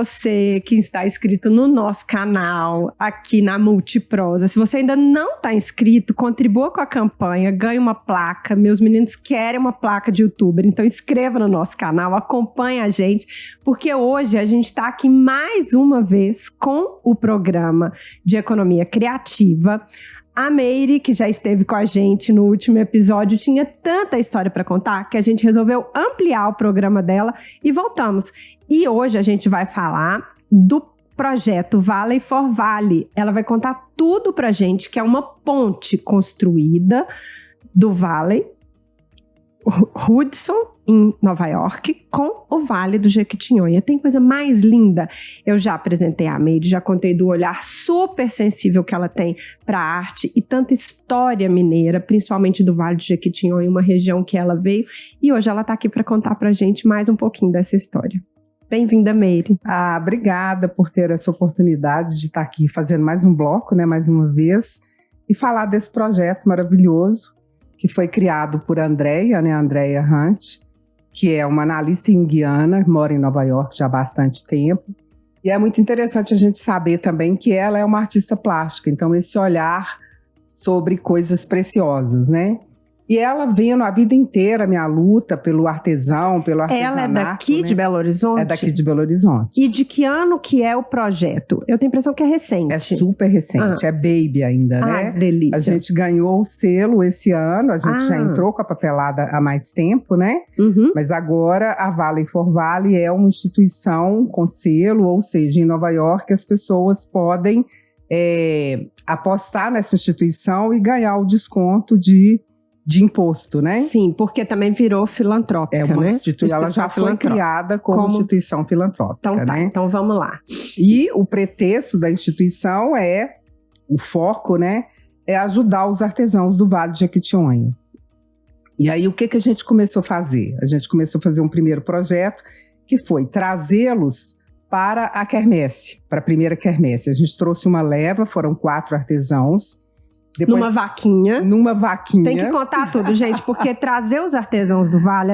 você que está inscrito no nosso canal, aqui na Multiprosa. Se você ainda não está inscrito, contribua com a campanha, ganhe uma placa. Meus meninos querem uma placa de youtuber, então inscreva no nosso canal, acompanhe a gente, porque hoje a gente está aqui mais uma vez com o programa de economia criativa. A Meire, que já esteve com a gente no último episódio, tinha tanta história para contar que a gente resolveu ampliar o programa dela e voltamos. E hoje a gente vai falar do projeto Valley for Valley. Ela vai contar tudo pra gente, que é uma ponte construída do Valley Hudson, em Nova York, com o Vale do Jequitinhonha. Tem coisa mais linda. Eu já apresentei a Meire, já contei do olhar super sensível que ela tem para a arte e tanta história mineira, principalmente do Vale do Jequitinhonha, uma região que ela veio. E hoje ela está aqui para contar para a gente mais um pouquinho dessa história. Bem-vinda, Meire. Obrigada por ter essa oportunidade de estar aqui fazendo mais um bloco, né, mais uma vez, e falar desse projeto maravilhoso que foi criado por Andrea, né, Andrea Hunt, que é uma analista indiana, mora em Nova York já há bastante tempo. E é muito interessante a gente saber também que ela é uma artista plástica, então esse olhar sobre coisas preciosas, né? E ela vendo a vida inteira a minha luta pelo artesão, pelo artesanato. Ela é daqui, né, de Belo Horizonte? É daqui de Belo Horizonte. E de que ano que é o projeto? Eu tenho a impressão que é recente. É super recente, é baby ainda, né? Delícia. A gente ganhou o selo esse ano, a gente já entrou com a papelada há mais tempo, né? Uhum. Mas agora a Valley for Valley é uma instituição com selo, ou seja, em Nova York as pessoas podem apostar nessa instituição e ganhar o desconto de imposto, né? Sim, porque também virou filantrópica, é uma né? Instituição, ela já foi criada como instituição filantrópica, então, tá, né? Então vamos lá. E o pretexto da instituição o foco, né? É ajudar os artesãos do Vale do Jequitinhonha. E aí o que a gente começou a fazer? A gente começou a fazer um primeiro projeto que foi trazê-los para a quermesse, para a primeira quermesse. A gente trouxe uma leva, foram 4 artesãos. Depois, numa vaquinha. Tem que contar tudo, gente, porque trazer os artesãos do Vale,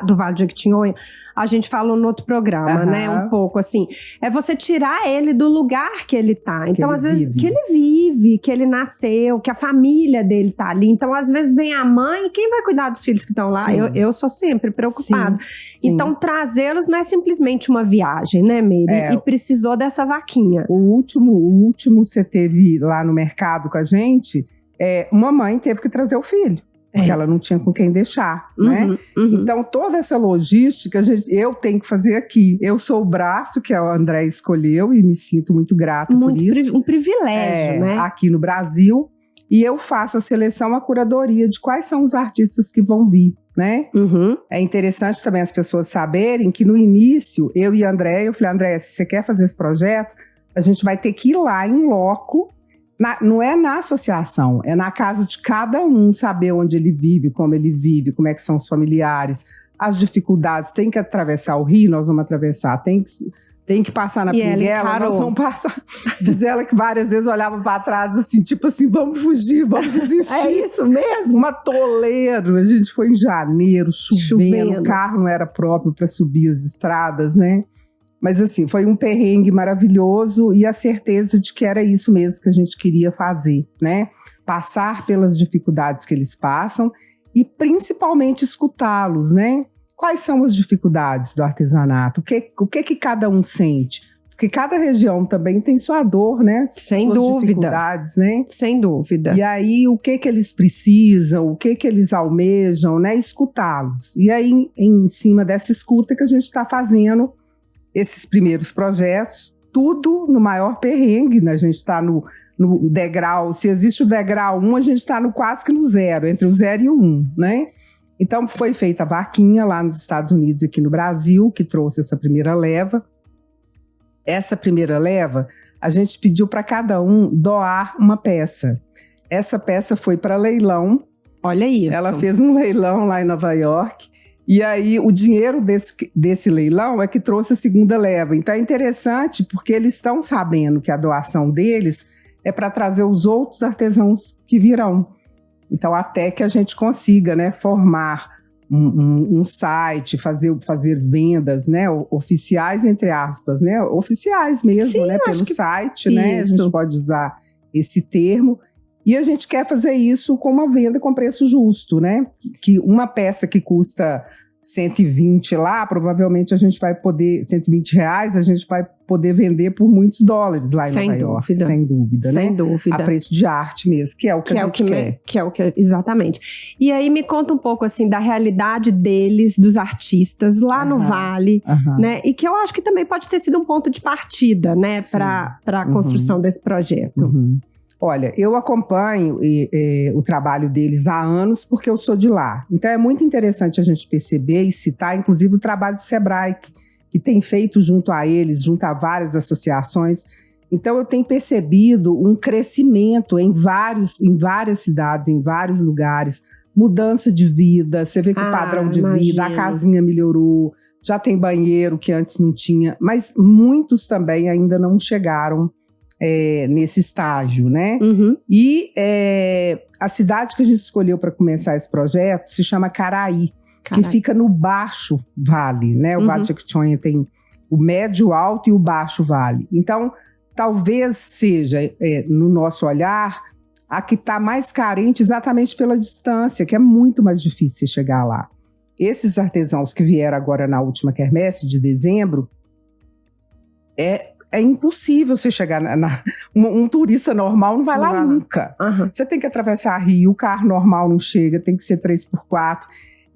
do Vale do Jequitinhonha, a gente falou no outro programa, né? Um pouco assim. É você tirar ele do lugar que ele tá. Então, às vezes, que ele vive, que ele nasceu, que a família dele tá ali. Então, às vezes, vem a mãe e quem vai cuidar dos filhos que estão lá? Eu sou sempre preocupada. Sim. Então, trazê-los não é simplesmente uma viagem, né, Meire? E precisou dessa vaquinha. O último você teve lá no mercado com a gente, uma mãe teve que trazer o filho, porque ela não tinha com quem deixar, né? Então, toda essa logística eu tenho que fazer aqui. Eu sou o braço que a André escolheu e me sinto muito grata por isso. Um privilégio, né? Aqui no Brasil. E eu faço a seleção, a curadoria de quais são os artistas que vão vir, né? É interessante também as pessoas saberem que no início, eu e a André, eu falei, André, se você quer fazer esse projeto, a gente vai ter que ir lá em loco. Não é na associação, é na casa de cada um, saber onde ele vive, como é que são os familiares, as dificuldades. Tem que atravessar o rio, nós vamos atravessar. Tem que passar na pinguela, nós vamos passar. Diz ela que várias vezes olhava para trás assim, tipo assim, vamos fugir, vamos desistir. É isso mesmo? Uma toleira. A gente foi em janeiro, chovendo. O carro não era próprio para subir as estradas, né? Mas assim, foi um perrengue maravilhoso e a certeza de que era isso mesmo que a gente queria fazer, né? Passar pelas dificuldades que eles passam e principalmente escutá-los, né? Quais são as dificuldades do artesanato? O que cada um sente? Porque cada região também tem sua dor, né? Sem suas dúvida. Dificuldades, né? Sem dúvida. E aí, o que eles precisam, o que eles almejam, né? Escutá-los. E aí, em cima dessa escuta que a gente está fazendo esses primeiros projetos, tudo no maior perrengue, né? A gente está no degrau, se existe o degrau 1, a gente está quase que no 0, entre o 0 e o 1, né? Então foi feita a vaquinha lá nos Estados Unidos e aqui no Brasil, que trouxe essa primeira leva. Essa primeira leva, a gente pediu para cada um doar uma peça. Essa peça foi para leilão. Olha isso. Ela fez um leilão lá em Nova York. E aí, o dinheiro desse leilão é que trouxe a segunda leva. Então, é interessante porque eles estão sabendo que a doação deles é para trazer os outros artesãos que virão. Então, até que a gente consiga, né, formar um site, fazer vendas, né, oficiais, entre aspas, né, oficiais mesmo, Sim, né, pelo site, isso. né, a gente pode usar esse termo. E a gente quer fazer isso com uma venda com preço justo, né? Que uma peça que custa 120 lá, provavelmente a gente vai poder, R$120, a gente vai poder vender por muitos dólares lá em Nova York. Sem dúvida, né? Sem dúvida. A preço de arte mesmo, que é o que a gente quer. Que é o que, exatamente. E aí me conta um pouco, assim, da realidade deles, dos artistas lá no Vale, né? E que eu acho que também pode ter sido um ponto de partida, né? Para a construção desse projeto. Olha, eu acompanho o trabalho deles há anos porque eu sou de lá. Então é muito interessante a gente perceber e citar, inclusive, o trabalho do Sebrae, que tem feito junto a eles, junto a várias associações. Então eu tenho percebido um crescimento em várias cidades, em vários lugares, mudança de vida, você vê que o padrão de vida, a casinha melhorou, já tem banheiro que antes não tinha, mas muitos também ainda não chegaram nesse estágio, né? E a cidade que a gente escolheu para começar esse projeto se chama Caraí, que fica no Baixo Vale, né? O Vale de Jequitinhonha tem o Médio Alto e o Baixo Vale. Então, talvez seja, no nosso olhar, a que está mais carente exatamente pela distância, que é muito mais difícil chegar lá. Esses artesãos que vieram agora na última quermesse de dezembro, é impossível você chegar um turista normal não vai lá nunca. Você tem que atravessar rio, o carro normal não chega, tem que ser 3x4.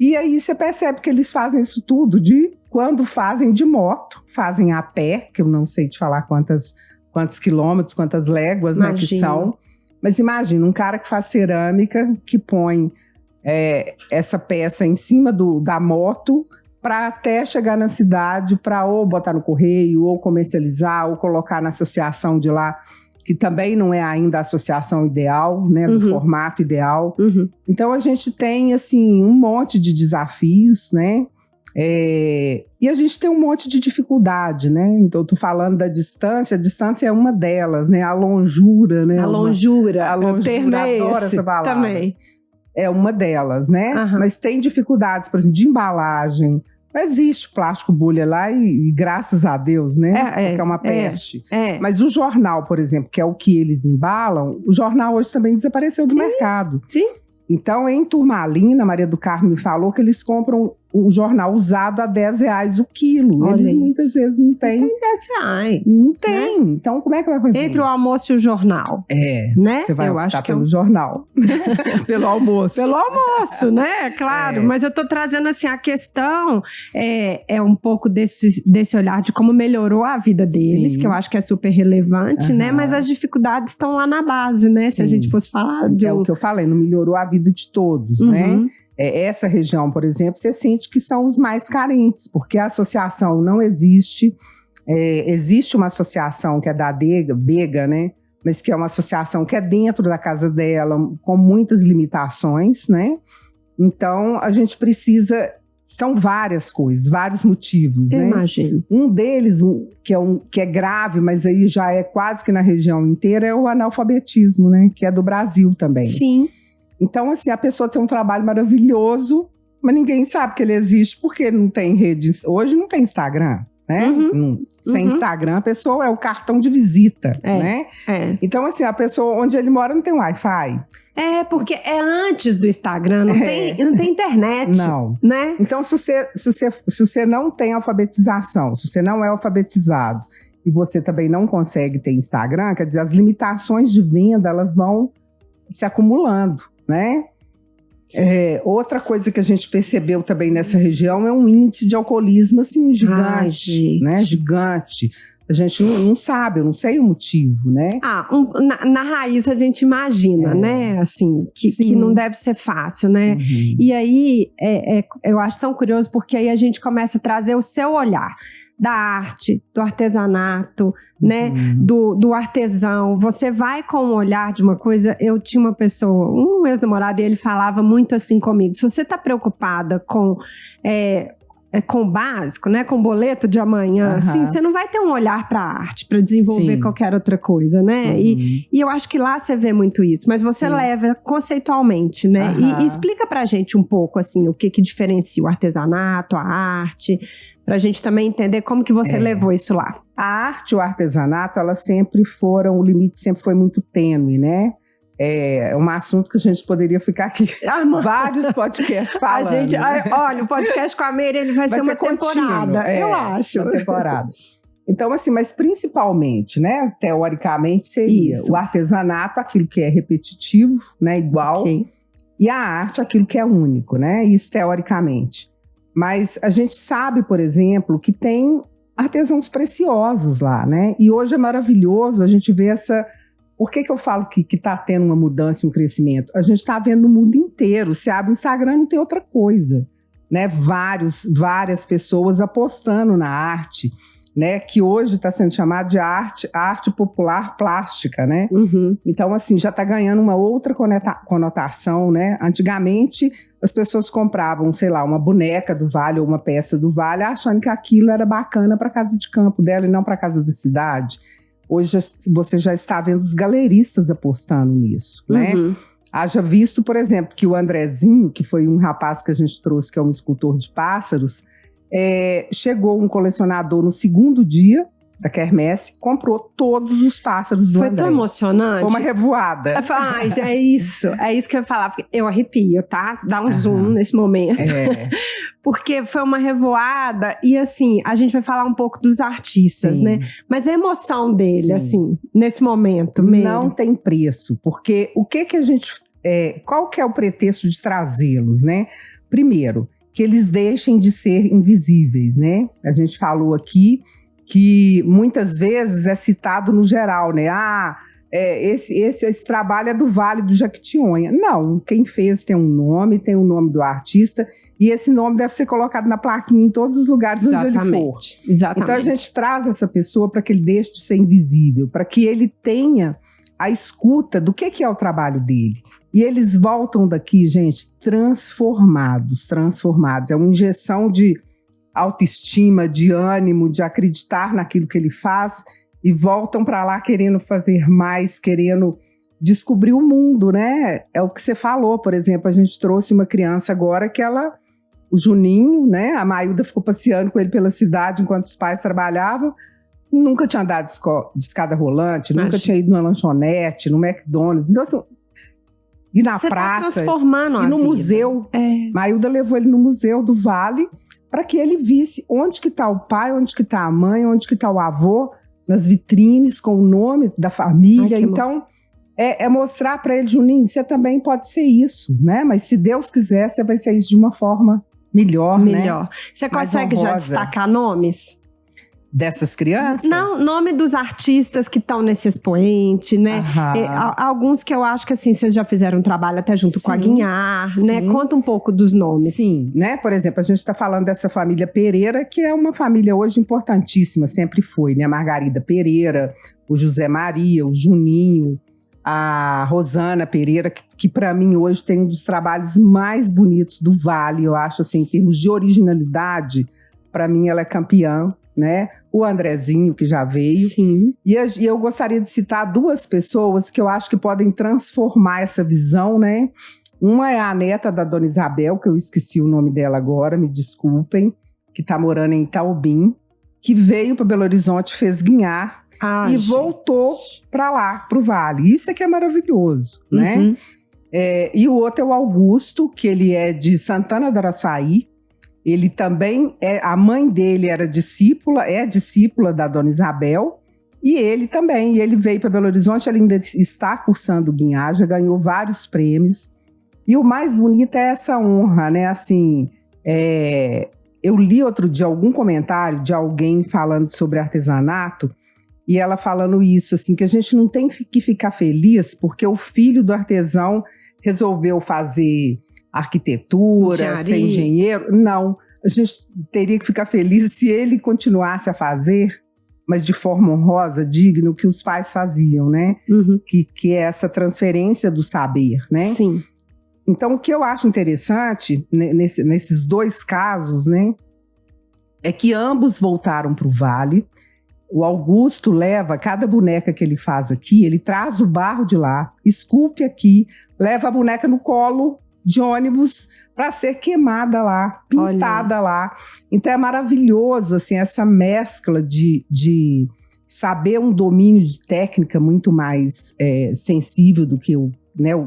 E aí você percebe que eles fazem isso tudo quando fazem de moto, fazem a pé, que eu não sei te falar quantos quilômetros, quantas léguas, né, que são. Mas imagina, um cara que faz cerâmica, que põe essa peça em cima da moto, para até chegar na cidade, para ou botar no correio, ou comercializar, ou colocar na associação de lá, que também não é ainda a associação ideal, né, do formato ideal. Então a gente tem, assim, um monte de desafios, né, e a gente tem um monte de dificuldade, né, então eu tô falando da distância, a distância é uma delas, né, a longura, né. A longura, adoro essa palavra. Também. É uma delas, né, mas tem dificuldades, por exemplo, de embalagem. Não existe plástico bolha lá e graças a Deus, né? Porque é uma peste. Mas o jornal, por exemplo, que é o que eles embalam, o jornal hoje também desapareceu do mercado. Então, em Turmalina, Maria do Carmo me falou que eles compram o jornal usado a R$10 o quilo. Olha, eles muitas vezes não têm. Não tem R$10. Não tem. Né? Então, como é que vai fazer? Entre o almoço e o jornal. Né? Você vai optar pelo jornal. Pelo almoço. Pelo almoço, né? Claro. Mas eu tô trazendo, assim, a questão é um pouco desse olhar de como melhorou a vida deles, que eu acho que é super relevante, né? Mas as dificuldades estão lá na base, né? Se a gente fosse falar de... É o que eu falei, não melhorou a vida de todos, né? Essa região, por exemplo, você sente que são os mais carentes, porque a associação não existe. Existe uma associação que é da Bega, né? Mas que é uma associação que é dentro da casa dela, com muitas limitações, né? Então, a gente precisa... São várias coisas, vários motivos, né? Imagino. Um deles, que é grave, mas aí já é quase que na região inteira, é o analfabetismo, né? Que é do Brasil também. Sim. Então, assim, a pessoa tem um trabalho maravilhoso, mas ninguém sabe que ele existe porque não tem rede. Hoje não tem Instagram, né? Sem Instagram, a pessoa é o cartão de visita, né? Então, assim, a pessoa onde ele mora não tem Wi-Fi. Porque é antes do Instagram, não tem internet. Não. Né? Então, se você não tem alfabetização, se você não é alfabetizado e você também não consegue ter Instagram, quer dizer, as limitações de venda, elas vão se acumulando, né? Outra coisa que a gente percebeu também nessa região é um índice de alcoolismo, assim, gigante, né? Gigante. A gente não sabe, eu não sei o motivo, né? Na raiz a gente imagina, né? Assim, que não deve ser fácil, né? E aí, eu acho tão curioso, porque aí a gente começa a trazer o seu olhar da arte, do artesanato, né? Do artesão. Você vai com o olhar de uma coisa... Eu tinha uma pessoa, um ex-namorado, e ele falava muito assim comigo: se você tá preocupada com com o básico, né? Com o boleto de amanhã, assim, você não vai ter um olhar para a arte, para desenvolver qualquer outra coisa, né? E eu acho que lá você vê muito isso, mas você leva conceitualmente, né? E explica pra gente um pouco, assim, o que diferencia o artesanato, a arte, pra gente também entender como que você levou isso lá. A arte e o artesanato, elas sempre foram, o limite sempre foi muito tênue, né? É um assunto que a gente poderia ficar aqui vários podcasts falando. Olha, o podcast com a Meire, ele vai ser uma temporada, eu acho. Uma temporada. Então, assim, mas principalmente, né, teoricamente seria o artesanato, aquilo que é repetitivo, né, igual, e a arte, aquilo que é único, né, isso teoricamente. Mas a gente sabe, por exemplo, que tem artesãos preciosos lá, né, e hoje é maravilhoso a gente ver essa... Por que eu falo que está tendo uma mudança e um crescimento? A gente está vendo no mundo inteiro. Se abre o Instagram, não tem outra coisa, né? Várias pessoas apostando na arte, né? Que hoje está sendo chamada de arte popular plástica, né? Então, assim, já está ganhando uma outra conotação, né? Antigamente, as pessoas compravam, sei lá, uma boneca do Vale ou uma peça do Vale, achando que aquilo era bacana para a casa de campo dela e não para a casa da cidade. Hoje você já está vendo os galeristas apostando nisso, né? Haja visto, por exemplo, que o Andrezinho, que foi um rapaz que a gente trouxe, que é um escultor de pássaros, chegou um colecionador no segundo dia da quermesse, comprou todos os pássaros do André. Foi tão emocionante. Foi uma revoada. Ai, é isso que eu ia falar. Eu arrepio, tá? Dá um zoom nesse momento. Porque foi uma revoada e, assim, a gente vai falar um pouco dos artistas, né? Mas a emoção dele, assim, nesse momento mesmo. Não tem preço, porque o que a gente... qual que é o pretexto de trazê-los, né? Primeiro, que eles deixem de ser invisíveis, né? A gente falou aqui que muitas vezes é citado no geral, né? Esse trabalho é do Vale do Jequitinhonha. Não, quem fez tem um nome do artista, e esse nome deve ser colocado na plaquinha em todos os lugares onde ele for. Exatamente. Então a gente traz essa pessoa para que ele deixe de ser invisível, para que ele tenha a escuta do que é o trabalho dele. E eles voltam daqui, gente, transformados. É uma injeção de autoestima, de ânimo, de acreditar naquilo que ele faz, e voltam para lá querendo fazer mais, querendo descobrir o mundo, né? É o que você falou, por exemplo, a gente trouxe uma criança agora que o Juninho, né? A Mailda ficou passeando com ele pela cidade enquanto os pais trabalhavam, nunca tinha andado de escada rolante, nunca tinha ido numa lanchonete, no McDonald's, então assim... E na praça, tá transformando e no museu. Mailda levou ele no Museu do Vale para que ele visse onde que está o pai, onde que está a mãe, onde que está o avô, nas vitrines com o nome da família. Então, é mostrar para ele, Juninho, você também pode ser isso, né? Mas se Deus quiser, você vai ser isso de uma forma melhor, né? Você consegue já destacar nomes? Dessas crianças? Não, nome dos artistas que estão nesse expoente, né? Alguns que eu acho que, assim, vocês já fizeram um trabalho até junto com a Guinhar, né? Conta um pouco dos nomes. Sim, né? Por exemplo, a gente está falando dessa família Pereira, que é uma família hoje importantíssima, sempre foi, né? A Margarida Pereira, o José Maria, o Juninho, a Rosana Pereira, que para mim hoje tem um dos trabalhos mais bonitos do Vale, eu acho, assim, em termos de originalidade, para mim ela é campeã, né? O Andrezinho, que já veio. Sim. E eu gostaria de citar duas pessoas que eu acho que podem transformar essa visão, né? Uma é a neta da Dona Isabel, que eu esqueci o nome dela agora, me desculpem, que está morando em Itaobim, que veio para Belo Horizonte, fez Guinhar e voltou para lá, para o Vale. Isso é que é maravilhoso, né? E o outro é o Augusto, que ele é de Santana do Araçaí. Ele também a mãe dele é discípula da Dona Isabel, e ele também. Ele veio para Belo Horizonte, ele ainda está cursando Guinhar, já ganhou vários prêmios. E o mais bonito é essa honra, né? Assim, eu li outro dia algum comentário de alguém falando sobre artesanato, e ela falando isso, assim, que a gente não tem que ficar feliz porque o filho do artesão resolveu fazer arquitetura, ser engenheiro. Não, a gente teria que ficar feliz se ele continuasse a fazer, mas de forma honrosa, digna, o que os pais faziam, né? Que é essa transferência do saber, né? Sim. Então, o que eu acho interessante nesses dois casos, né? é que ambos voltaram para o Vale. O Augusto leva cada boneca que ele faz aqui, ele traz o barro de lá, esculpe aqui, leva a boneca no colo de ônibus para ser queimada lá, pintada lá. Então é maravilhoso assim, essa mescla de saber um domínio de técnica muito mais sensível do que o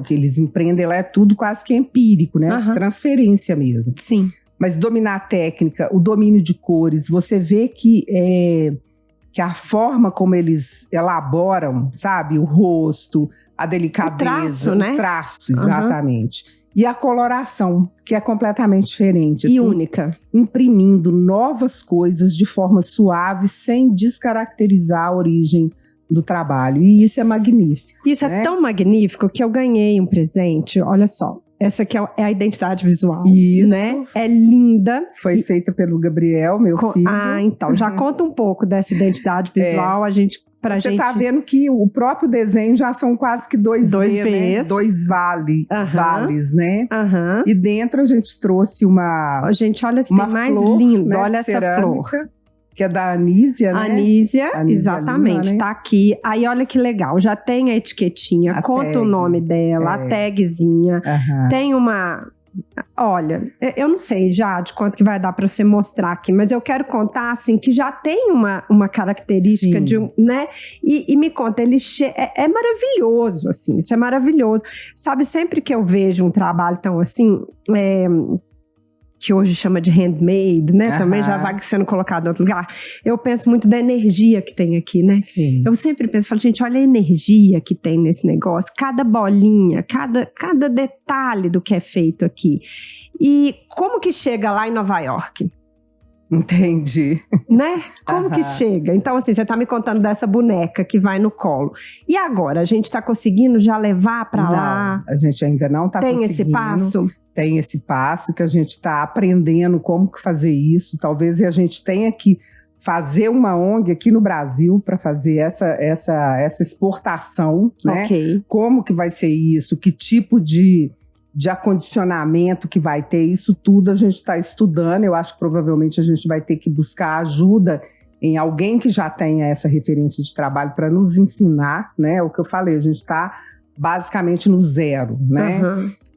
que eles empreendem lá, é tudo quase que empírico, né? Transferência mesmo. Sim. Mas dominar a técnica, o domínio de cores, você vê que a forma como eles elaboram, sabe? O rosto, a delicadeza, o traço, exatamente. E a coloração, que é completamente diferente. E assim, única. Imprimindo novas coisas de forma suave, sem descaracterizar a origem do trabalho. E isso é magnífico. Isso é tão magnífico que eu ganhei um presente, olha só. Essa aqui é a identidade visual, isso, né? É linda. Foi feita pelo Gabriel, meu filho. Ah, então, já conta um pouco dessa identidade visual, Você tá vendo que o próprio desenho já são quase que dois Vs. Né? Dois vales, né? E dentro a gente trouxe uma gente, olha se tem mais flor, lindo, né, olha essa flor. Que é da Anísia, né? Anísia, exatamente, Lima, né? Tá aqui. Aí olha que legal, já tem a etiquetinha, conta o nome dela, a tagzinha. Tem uma... Olha, eu não sei já de quanto que vai dar para você mostrar aqui, mas eu quero contar, assim, que já tem uma característica de um, né? E me conta, ele é maravilhoso, assim, isso é maravilhoso. Sabe, sempre que eu vejo um trabalho tão assim... que hoje chama de handmade, né? Também já vai sendo colocado em outro lugar. Eu penso muito da energia que tem aqui, né? Sim. Eu sempre penso, falo, gente, olha a energia que tem nesse negócio. Cada bolinha, cada detalhe do que é feito aqui. E como que chega lá em Nova York? Entendi. Né? Como que chega? Então, assim, você tá me contando dessa boneca que vai no colo. E agora? A gente tá conseguindo já levar para lá? A gente ainda não tá conseguindo. Tem esse passo? Tem esse passo que a gente está aprendendo como que fazer isso. Talvez a gente tenha que fazer uma ONG aqui no Brasil para fazer essa exportação, né? Como que vai ser isso? Que tipo de acondicionamento que vai ter? Isso tudo a gente está estudando. Eu acho que provavelmente a gente vai ter que buscar ajuda em alguém que já tenha essa referência de trabalho para nos ensinar, né? O que eu falei, a gente está basicamente no zero, né?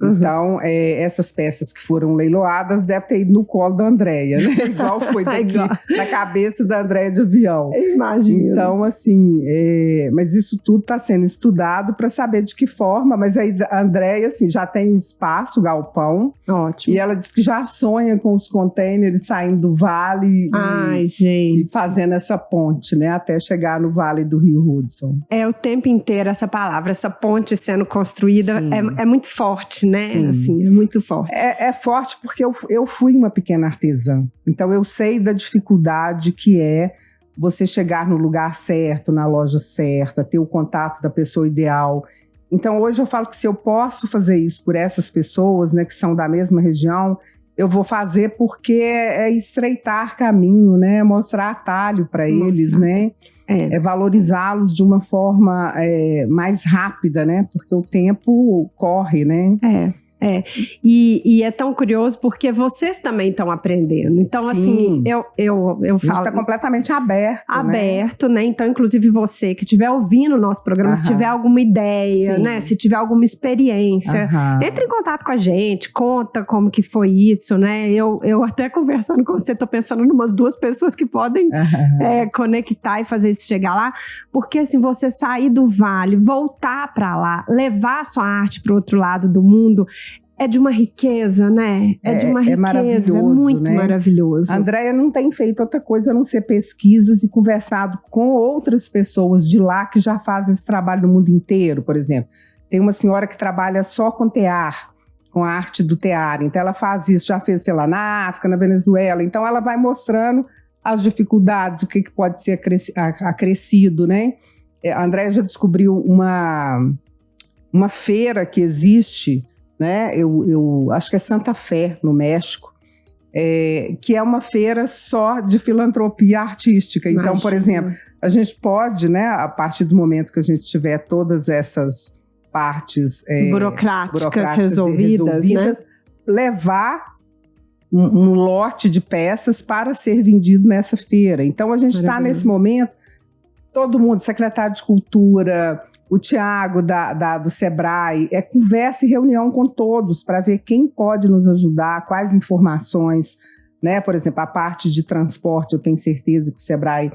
Então, essas peças que foram leiloadas devem ter ido no colo da Andréia, né? Igual foi daqui, na cabeça da Andréia de avião. Eu imagino. Então, assim, mas isso tudo está sendo estudado para saber de que forma, mas aí a Andréia, assim, já tem um espaço, galpão. Ótimo. E ela diz que já sonha com os containers saindo do vale e fazendo essa ponte, né? Até chegar no vale do Rio Hudson. É o tempo inteiro essa palavra, essa ponte sendo construída, é muito forte, né? Sim. Assim, é muito forte. É forte porque eu fui uma pequena artesã. Então eu sei da dificuldade que é você chegar no lugar certo, na loja certa, ter o contato da pessoa ideal. Então hoje eu falo que se eu posso fazer isso por essas pessoas, né, que são da mesma região, eu vou fazer porque é estreitar caminho, né? Mostrar atalho para eles, né? É valorizá-los de uma forma mais rápida, né? Porque o tempo corre, né? E é tão curioso porque vocês também estão aprendendo. Então, assim, eu falo... A gente está completamente aberto, né? Então, inclusive você que estiver ouvindo o nosso programa, se tiver alguma ideia, né? Se tiver alguma experiência, entre em contato com a gente, conta como que foi isso, né? Eu até conversando com você, tô pensando em umas 2 pessoas que podem conectar e fazer isso chegar lá. Porque, assim, você sair do vale, voltar para lá, levar a sua arte para o outro lado do mundo... É de uma riqueza, né? É de uma riqueza, maravilhoso, é muito né? maravilhoso. A Andréia não tem feito outra coisa a não ser pesquisas e conversado com outras pessoas de lá que já fazem esse trabalho no mundo inteiro, por exemplo. Tem uma senhora que trabalha só com tear, com a arte do tear. Então ela faz isso, já fez, sei lá, na África, na Venezuela. Então ela vai mostrando as dificuldades, o que pode ser acrescido, né? A Andréia já descobriu uma feira que existe... Né? Eu acho que é Santa Fé, no México, que é uma feira só de filantropia artística. Então, por exemplo, a gente pode, né, a partir do momento que a gente tiver todas essas partes burocráticas resolvidas, né? levar um lote de peças para ser vendido nessa feira. Então, a gente está nesse momento, todo mundo, secretário de Cultura, o Tiago do Sebrae, conversa e reunião com todos para ver quem pode nos ajudar, quais informações, né? Por exemplo, a parte de transporte, eu tenho certeza que o Sebrae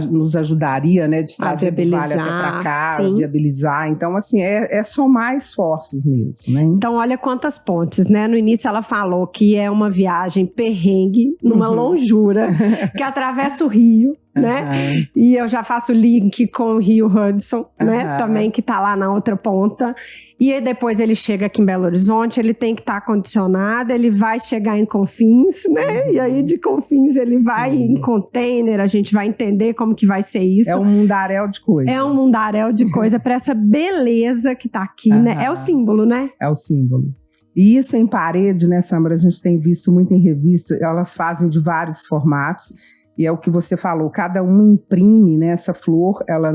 nos ajudaria, né, de trazer do Vale até para cá, viabilizar. Então, assim, é somar esforços mesmo, né? Então, olha quantas pontes, né? No início ela falou que é uma viagem perrengue, numa longura, que atravessa o Rio, né? E eu já faço link com o Rio Hudson, né? Também, que tá lá na outra ponta. E aí depois ele chega aqui em Belo Horizonte, ele tem que estar condicionado, ele vai chegar em Confins, né? E aí de Confins ele vai em container, a gente vai entender como que vai ser isso. É um mundaréu de coisa. É um mundaréu de coisa para essa beleza que tá aqui, né? É o símbolo, né? É o símbolo. E isso em parede, né, Samara? A gente tem visto muito em revista, elas fazem de vários formatos. E é o que você falou, cada um imprime, né, essa flor, ela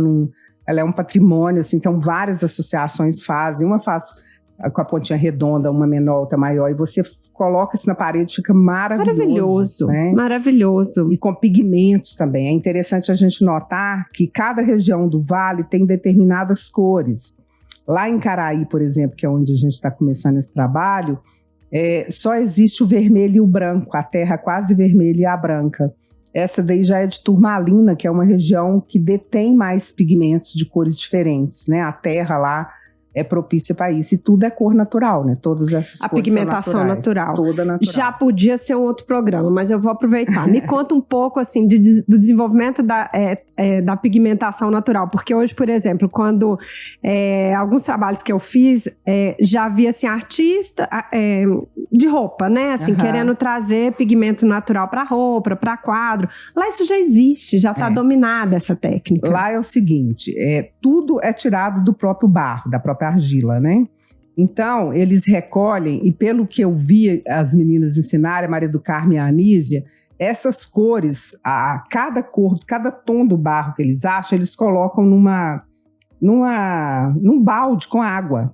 é um patrimônio, assim, então várias associações fazem, uma faz com a pontinha redonda, uma menor, outra maior, e você coloca isso na parede, fica maravilhoso. Né? Maravilhoso. E com pigmentos também. É interessante a gente notar que cada região do vale tem determinadas cores. Lá em Caraí, por exemplo, que é onde a gente está começando esse trabalho, só existe o vermelho e o branco, a terra quase vermelha e a branca. Essa daí já é de Turmalina, que é uma região que detém mais pigmentos de cores diferentes, né? A terra lá é propícia para isso. E tudo é cor natural, né? Todas essas a cores pigmentação são naturais, natural. Toda natural. Já podia ser um outro programa, mas eu vou aproveitar. Me conta um pouco, assim, do desenvolvimento da pigmentação natural. Porque hoje, por exemplo, quando alguns trabalhos que eu fiz, já vi, assim, artista de roupa, né? Assim, querendo trazer pigmento natural para roupa, para quadro. Lá isso já existe, já está dominada essa técnica. Lá é o seguinte, tudo é tirado do próprio barro, da própria argila, né? Então, eles recolhem, e pelo que eu vi as meninas ensinarem, a Maria do Carmo e a Anísia, essas cores, cada cor, cada tom do barro que eles acham, eles colocam num balde com água.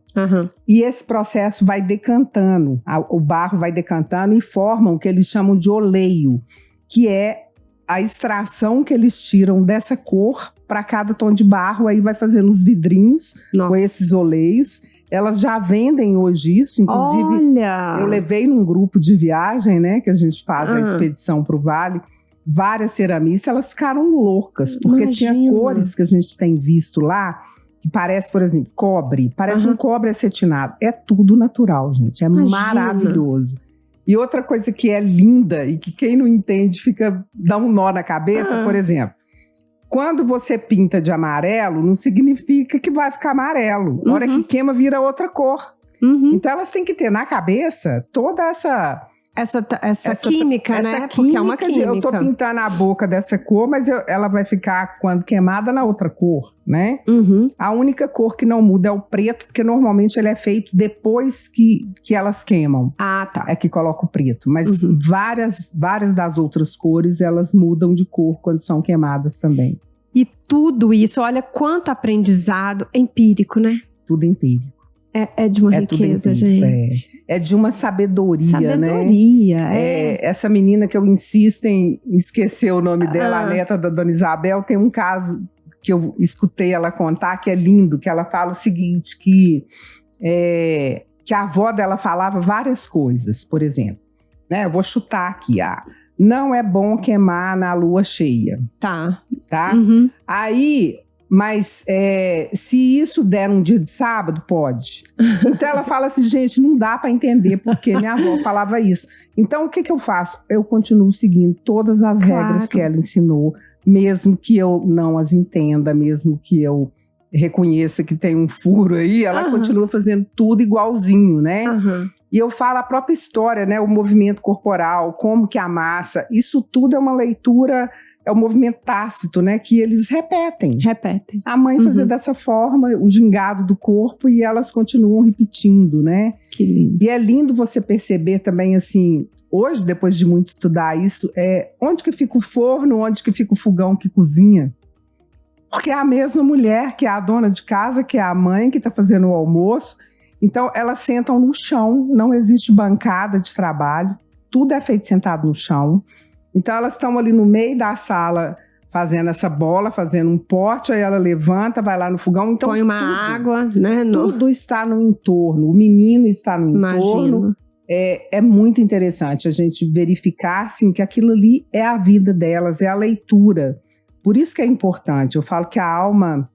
E esse processo vai decantando, o barro vai decantando e formam o que eles chamam de oleio, que é a extração que eles tiram dessa cor para cada tom de barro, aí vai fazendo os vidrinhos com esses oleios. Elas já vendem hoje isso, inclusive eu levei num grupo de viagem, né, que a gente faz a expedição para o Vale, várias ceramistas, elas ficaram loucas, porque tinha cores que a gente tem visto lá, que parece, por exemplo, cobre, parece um cobre acetinado. É tudo natural, gente, maravilhoso. E outra coisa que é linda e que quem não entende dá um nó na cabeça, por exemplo, quando você pinta de amarelo, não significa que vai ficar amarelo. Na hora que queima, vira outra cor. Então, elas têm que ter na cabeça toda essa química, né? Porque é uma química. Eu tô pintando a boca dessa cor, mas ela vai ficar, quando queimada, na outra cor, né? A única cor que não muda é o preto, porque normalmente ele é feito depois que elas queimam. É que coloca o preto. Mas várias das outras cores, elas mudam de cor quando são queimadas também. E tudo isso, olha quanto aprendizado empírico, né? Tudo empírico. É de uma riqueza, gente. É de uma sabedoria, né? Essa menina que eu insisto em esquecer o nome dela, a neta da Dona Isabel, tem um caso que eu escutei ela contar, que é lindo, que ela fala o seguinte, que a avó dela falava várias coisas, por exemplo. Né? Eu vou chutar aqui, não é bom queimar na lua cheia. Tá? Aí... Mas se isso der um dia de sábado, pode. Então ela fala assim, gente, não dá para entender porque minha avó falava isso. Então o que eu faço? Eu continuo seguindo todas as regras que ela ensinou, mesmo que eu não as entenda, mesmo que eu reconheça que tem um furo aí, ela continua fazendo tudo igualzinho, né? E eu falo a própria história, né? O movimento corporal, como que amassa, isso tudo é uma leitura... É um movimento tácito, né? Que eles repetem. A mãe fazia dessa forma, o gingado do corpo, e elas continuam repetindo, né? Que lindo. E é lindo você perceber também, assim, hoje, depois de muito estudar isso, onde que fica o forno, onde que fica o fogão que cozinha. Porque é a mesma mulher, que é a dona de casa, que é a mãe que está fazendo o almoço. Então, elas sentam no chão, não existe bancada de trabalho. tudo é feito sentado no chão. Então elas estão ali no meio da sala fazendo essa bola, fazendo um pote, aí ela levanta, vai lá no fogão. Então, põe uma água, né? Tudo está no entorno, o menino está no entorno. É muito interessante a gente verificar assim, que aquilo ali é a vida delas, é a leitura. Por isso que é importante. Eu falo que a alma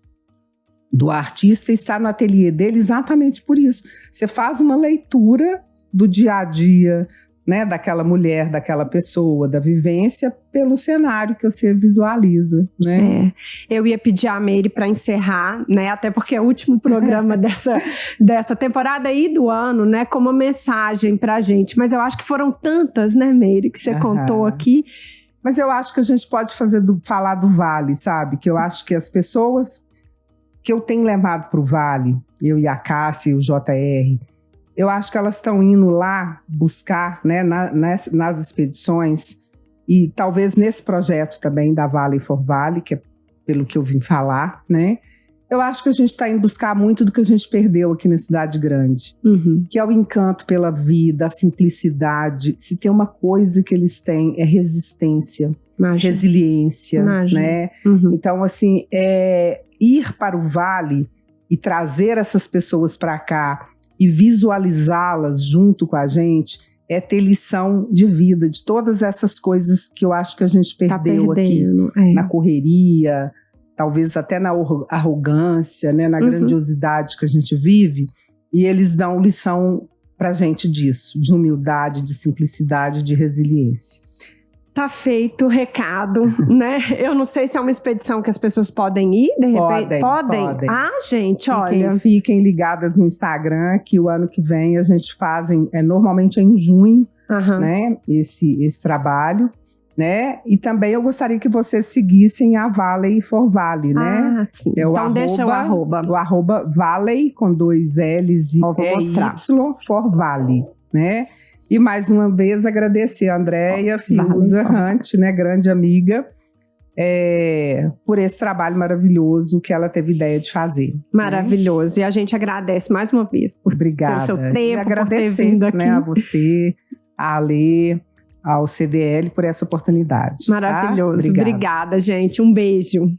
do artista está no ateliê dele exatamente por isso. Você faz uma leitura do dia a dia, né, daquela mulher, daquela pessoa, da vivência, pelo cenário que você visualiza, né? Eu ia pedir a Meire para encerrar, né, até porque é o último programa dessa temporada e do ano, né, com uma mensagem pra gente. Mas eu acho que foram tantas, né, Meire, que você contou aqui. Mas eu acho que a gente pode falar do Vale, sabe? Que eu acho que as pessoas que eu tenho levado pro Vale, eu e a Cássia e o JR, eu acho que elas estão indo lá buscar, né, nas expedições, e talvez nesse projeto também da Vale for Vale, que é pelo que eu vim falar, né? Eu acho que a gente está indo buscar muito do que a gente perdeu aqui na cidade grande, que é o encanto pela vida, a simplicidade. Se tem uma coisa que eles têm, é resistência, resiliência, né? Então, assim, ir para o Vale e trazer essas pessoas para cá e visualizá-las junto com a gente é ter lição de vida, de todas essas coisas que eu acho que a gente perdeu aqui na correria, talvez até na arrogância, né, na grandiosidade que a gente vive, e eles dão lição pra gente disso, de humildade, de simplicidade, de resiliência. Tá feito o recado, né? Eu não sei se é uma expedição que as pessoas podem ir, de repente. Podem? Ah, gente, olha. Fiquem ligadas no Instagram, que o ano que vem a gente faz, normalmente é em junho, né? Esse trabalho, né? E também eu gostaria que vocês seguissem a Valley for Vale, né? Ah, sim. Então deixa o arroba. O arroba Valley, com 2 L's e Y, for Vale, né? E mais uma vez agradecer a Andréia Fiuza Hunt, né, grande amiga, por esse trabalho maravilhoso que ela teve ideia de fazer. Maravilhoso. Né? E a gente agradece mais uma vez Obrigada. pelo seu tempo, por ter vindo aqui. Né, a você, a Alê, ao CDL por essa oportunidade. Maravilhoso. Tá? Obrigada, gente. Um beijo.